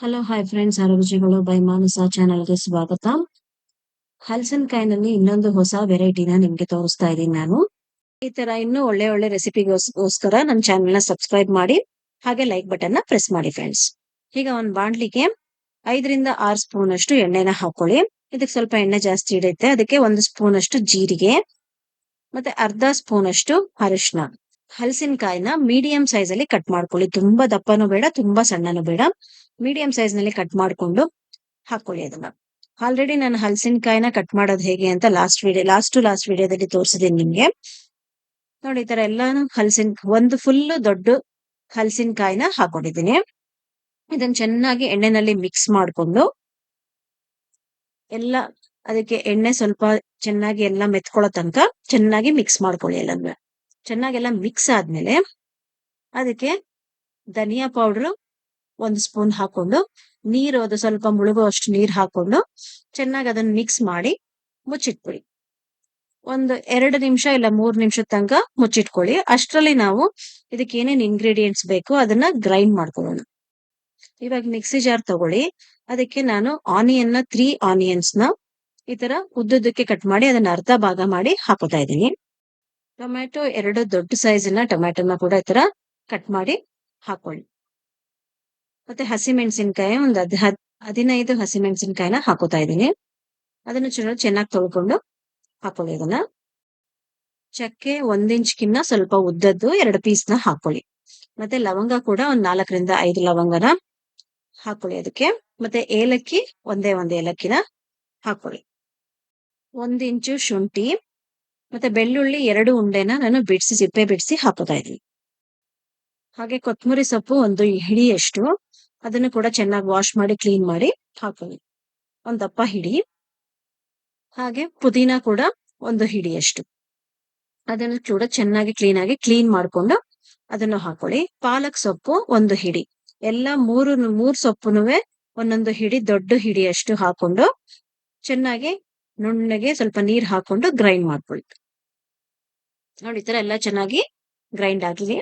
Hello hi friends, ಅರುಚಿಗಳು by ಮಾನಸ ಚಾನಲ್ಗೆ ಸ್ವಾಗತ. ಹಲಸಿನಕಾಯಿನಲ್ಲಿ ಇನ್ನೊಂದು ಹೊಸ ವೆರೈಟಿನ ನಿಮ್ಗೆ ತೋರಿಸ್ತಾ ಇದ್ದೀನಿ ನಾನು. ಈ ತರ ಇನ್ನೂ ಒಳ್ಳೆ ಒಳ್ಳೆ ರೆಸಿಪಿಗೋಸ್ಕರ ನನ್ನ ಚಾನೆಲ್ ನ ಸಬ್ಸ್ಕ್ರೈಬ್ ಮಾಡಿ, ಹಾಗೆ ಲೈಕ್ ಬಟನ್ ನ ಪ್ರೆಸ್ ಮಾಡಿ ಫ್ರೆಂಡ್ಸ್. ಈಗ ಒಂದು ಬಾಂಡ್ಲಿಗೆ 5ರಿಂದ 6 ಸ್ಪೂನ್ ಅಷ್ಟು ಎಣ್ಣೆನ ಹಾಕೊಳ್ಳಿ. ಇದಕ್ಕೆ ಸ್ವಲ್ಪ ಎಣ್ಣೆ ಜಾಸ್ತಿ ಹಿಡಿಯುತ್ತೆ. ಅದಕ್ಕೆ 1 ಸ್ಪೂನ್ ಅಷ್ಟು ಜೀರಿಗೆ ಮತ್ತೆ ಅರ್ಧ ಸ್ಪೂನ್ ಅಷ್ಟು ಅರಿಶಿನ. ಹಲಸಿನಕಾಯಿನ ಮೀಡಿಯಂ ಸೈಜ್ ಅಲ್ಲಿ ಕಟ್ ಮಾಡ್ಕೊಳ್ಳಿ. ತುಂಬಾ ದಪ್ಪನೂ ಬೇಡ, ತುಂಬಾ ಸಣ್ಣನೂ ಬೇಡ, ಮೀಡಿಯಂ ಸೈಜ್ ನಲ್ಲಿ ಕಟ್ ಮಾಡ್ಕೊಂಡು ಹಾಕೊಳ್ಳಿ ಅದನ್ನ. ಆಲ್ರೆಡಿ ನಾನು ಹಲಸಿನಕಾಯಿನ ಕಟ್ ಮಾಡೋದು ಹೇಗೆ ಅಂತ ಲಾಸ್ಟ್ ವಿಡಿಯೋದಲ್ಲಿ ತೋರಿಸಿದೀನಿ ನಿಮ್ಗೆ. ನೋಡಿ, ಈ ತರ ಎಲ್ಲಾನು ಒಂದು ಫುಲ್ ದೊಡ್ಡ ಹಲಸಿನಕಾಯಿನ ಹಾಕೊಂಡಿದ್ದೀನಿ. ಇದನ್ನ ಚೆನ್ನಾಗಿ ಎಣ್ಣೆನಲ್ಲಿ ಮಿಕ್ಸ್ ಮಾಡ್ಕೊಂಡು ಎಲ್ಲ ಅದಕ್ಕೆ ಎಣ್ಣೆ ಸ್ವಲ್ಪ ಚೆನ್ನಾಗಿ ಎಲ್ಲ ಮೆತ್ಕೊಳ್ಳೋ ತನಕ ಚೆನ್ನಾಗಿ ಮಿಕ್ಸ್ ಮಾಡ್ಕೊಳ್ಳಿ. ಎಲ್ಲ ಚೆನ್ನಾಗೆಲ್ಲ ಮಿಕ್ಸ್ ಆದ್ಮೇಲೆ ಅದಕ್ಕೆ ಧನಿಯಾ ಪೌಡರ್ 1 ಸ್ಪೂನ್ ಹಾಕೊಂಡು, ನೀರು ಅದು ಸ್ವಲ್ಪ ಮುಳುಗೋ ಅಷ್ಟು ನೀರು ಹಾಕೊಂಡು ಚೆನ್ನಾಗಿ ಅದನ್ನ ಮಿಕ್ಸ್ ಮಾಡಿ ಮುಚ್ಚಿಟ್ಕೊಳ್ಳಿ. ಒಂದು 2 ನಿಮಿಷ ಇಲ್ಲ 3 ನಿಮಿಷದ ತನಕ ಮುಚ್ಚಿಟ್ಕೊಳ್ಳಿ. ಅಷ್ಟರಲ್ಲಿ ನಾವು ಇದಕ್ಕೆ ಏನೇನ್ ಇಂಗ್ರೀಡಿಯೆಂಟ್ಸ್ ಬೇಕು ಅದನ್ನ ಗ್ರೈಂಡ್ ಮಾಡ್ಕೊಳ್ಳೋಣ. ಇವಾಗ ಮಿಕ್ಸಿ ಜಾರ್ ತಗೊಳ್ಳಿ. ಅದಕ್ಕೆ ನಾನು 3 ಆನಿಯನ್ಸ್ ನ ಈ ತರ ಉದ್ದುದ್ದಕ್ಕೆ ಕಟ್ ಮಾಡಿ ಅದನ್ನ ಅರ್ಧ ಭಾಗ ಮಾಡಿ ಹಾಕೋತಾ ಇದ್ದೀನಿ. ಟೊಮ್ಯಾಟೊ 2 ದೊಡ್ಡ ಸೈಜಿನ ಟೊಮ್ಯಾಟೊನ ಕೂಡ ಈ ತರ ಕಟ್ ಮಾಡಿ ಹಾಕೊಳ್ಳಿ. ಮತ್ತೆ ಹಸಿಮೆಣಸಿನಕಾಯಿ ಒಂದು 15 ಹಸಿಮೆಣಸಿನಕಾಯಿನ ಹಾಕೋತಾ ಇದ್ದೀನಿ. ಅದನ್ನು ಚೆನ್ನಾಗಿ ತೊಳ್ಕೊಂಡು ಹಾಕೊಳ್ಳಿ. ಇದನ್ನ ಚಕ್ಕೆ 1 ಇಂಚ್ಕಿನ್ನ ಸ್ವಲ್ಪ ಉದ್ದದ್ದು 2 ಪೀಸ್ನ ಹಾಕೊಳ್ಳಿ. ಮತ್ತೆ ಲವಂಗ ಕೂಡ ಒಂದು 4ರಿಂದ 5 ಲವಂಗನ ಹಾಕೊಳ್ಳಿ ಅದಕ್ಕೆ. ಮತ್ತೆ ಏಲಕ್ಕಿ ಒಂದೇ ಏಲಕ್ಕಿನ ಹಾಕೊಳ್ಳಿ. 1 ಇಂಚು ಶುಂಠಿ ಮತ್ತೆ ಬೆಳ್ಳುಳ್ಳಿ 2 ಉಂಡೆನ ನಾನು ಸಿಪ್ಪೆ ಬಿಡಿಸಿ ಹಾಕೋತಾ ಇದ್ದೀನಿ. ಹಾಗೆ ಕೊತ್ತಂಬರಿ ಸೊಪ್ಪು 1 ಹಿಡಿಯಷ್ಟು, ಅದನ್ನು ಕೂಡ ಚೆನ್ನಾಗಿ ವಾಶ್ ಮಾಡಿ ಕ್ಲೀನ್ ಮಾಡಿ ಹಾಕೊಳ್ಳಿ, ಒಂದು ದಪ್ಪ ಹಿಡಿ. ಹಾಗೆ ಪುದೀನ ಕೂಡ 1 ಹಿಡಿಯಷ್ಟು, ಅದನ್ನು ಕೂಡ ಚೆನ್ನಾಗಿ ಕ್ಲೀನ್ ಮಾಡ್ಕೊಂಡು ಅದನ್ನು ಹಾಕೊಳ್ಳಿ. ಪಾಲಕ್ ಸೊಪ್ಪು 1 ಹಿಡಿ. ಎಲ್ಲ ಮೂರು ಸೊಪ್ಪುನುವೆ ಒಂದೊಂದು ಹಿಡಿ, ದೊಡ್ಡ ಹಿಡಿಯಷ್ಟು ಹಾಕೊಂಡು ಚೆನ್ನಾಗಿ ನುಣ್ಣಗೆ ಸ್ವಲ್ಪ ನೀರ್ ಹಾಕೊಂಡು ಗ್ರೈಂಡ್ ಮಾಡ್ಕೊಳ್ಳಿ. ನೋಡಿ, ಈ ತರ ಎಲ್ಲ ಚೆನ್ನಾಗಿ ಗ್ರೈಂಡ್ ಆಗಲಿ,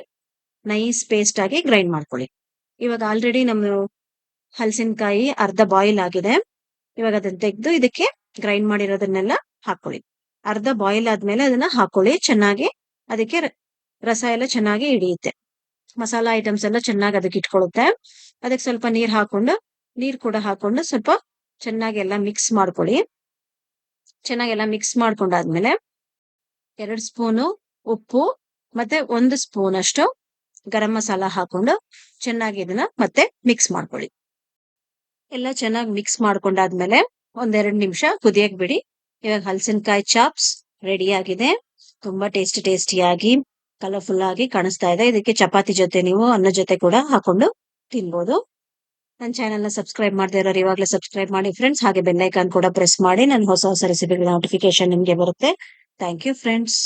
ನೈಸ್ ಪೇಸ್ಟ್ ಆಗಿ ಗ್ರೈಂಡ್ ಮಾಡ್ಕೊಳ್ಳಿ. ಇವಾಗ ಆಲ್ರೆಡಿ ನಮ್ಮ ಹಲಸಿನಕಾಯಿ ಅರ್ಧ ಬಾಯ್ಲ್ ಆಗಿದೆ. ಇವಾಗ ಅದನ್ನ ತೆಗೆದು ಇದಕ್ಕೆ ಗ್ರೈಂಡ್ ಮಾಡಿರೋದನ್ನೆಲ್ಲ ಹಾಕೊಳ್ಳಿ. ಅರ್ಧ ಬಾಯ್ಲ್ ಆದ್ಮೇಲೆ ಅದನ್ನ ಹಾಕೊಳ್ಳಿ. ಚೆನ್ನಾಗಿ ಅದಕ್ಕೆ ರಸ ಎಲ್ಲ ಚೆನ್ನಾಗಿ ಹಿಡಿಯುತ್ತೆ. ಮಸಾಲಾ ಐಟಮ್ಸ್ ಎಲ್ಲ ಚೆನ್ನಾಗಿ ಅದಕ್ಕೆ ಇಟ್ಕೊಳ್ಳುತ್ತೆ. ಅದಕ್ಕೆ ಸ್ವಲ್ಪ ನೀರ್ ಕೂಡ ಹಾಕೊಂಡು ಸ್ವಲ್ಪ ಚೆನ್ನಾಗಿ ಎಲ್ಲ ಮಿಕ್ಸ್ ಮಾಡ್ಕೊಳ್ಳಿ. ಚೆನ್ನಾಗೆಲ್ಲ ಮಿಕ್ಸ್ ಮಾಡ್ಕೊಂಡಾದ್ಮೇಲೆ 2 ಸ್ಪೂನು ಉಪ್ಪು ಮತ್ತೆ 1 ಸ್ಪೂನ್ ಅಷ್ಟು ಗರಂ ಮಸಾಲ ಹಾಕೊಂಡು ಚೆನ್ನಾಗಿ ಇದನ್ನ ಮತ್ತೆ ಮಿಕ್ಸ್ ಮಾಡ್ಕೊಳ್ಳಿ. ಎಲ್ಲ ಚೆನ್ನಾಗಿ ಮಿಕ್ಸ್ ಮಾಡ್ಕೊಂಡಾದ್ಮೇಲೆ 1-2 ನಿಮಿಷ ಕುದಿಯಕ್ ಬಿಡಿ. ಇವಾಗ ಹಲಸಿನಕಾಯಿ ಚಾಪ್ಸ್ ರೆಡಿ ಆಗಿದೆ. ತುಂಬಾ ಟೇಸ್ಟಿಯಾಗಿ ಕಲರ್ಫುಲ್ ಆಗಿ ಕಾಣಿಸ್ತಾ ಇದೆ. ಇದಕ್ಕೆ ಚಪಾತಿ ಜೊತೆ ನೀವು ಅನ್ನ ಜೊತೆ ಕೂಡ ಹಾಕೊಂಡು ತಿನ್ಬೋದು. ನನ್ನ ಚಾನೆಲ್ ನ ಸಬ್ಸ್ಕ್ರೈಬ್ ಮಾಡದೇ ಇರೋರು ಇವಾಗಲೇ ಸಬ್ಸ್ಕ್ರೈಬ್ ಮಾಡಿ ಫ್ರೆಂಡ್ಸ್. ಹಾಗೆ ಬೆಲ್ ಐಕಾನ್ ಕೂಡ ಪ್ರೆಸ್ ಮಾಡಿ. ನನ್ನ ಹೊಸ ರೆಸಿಪಿಗಳ ನೋಟಿಫಿಕೇಶನ್ ನಿಮ್ಗೆ ಬರುತ್ತೆ. Thank you friends.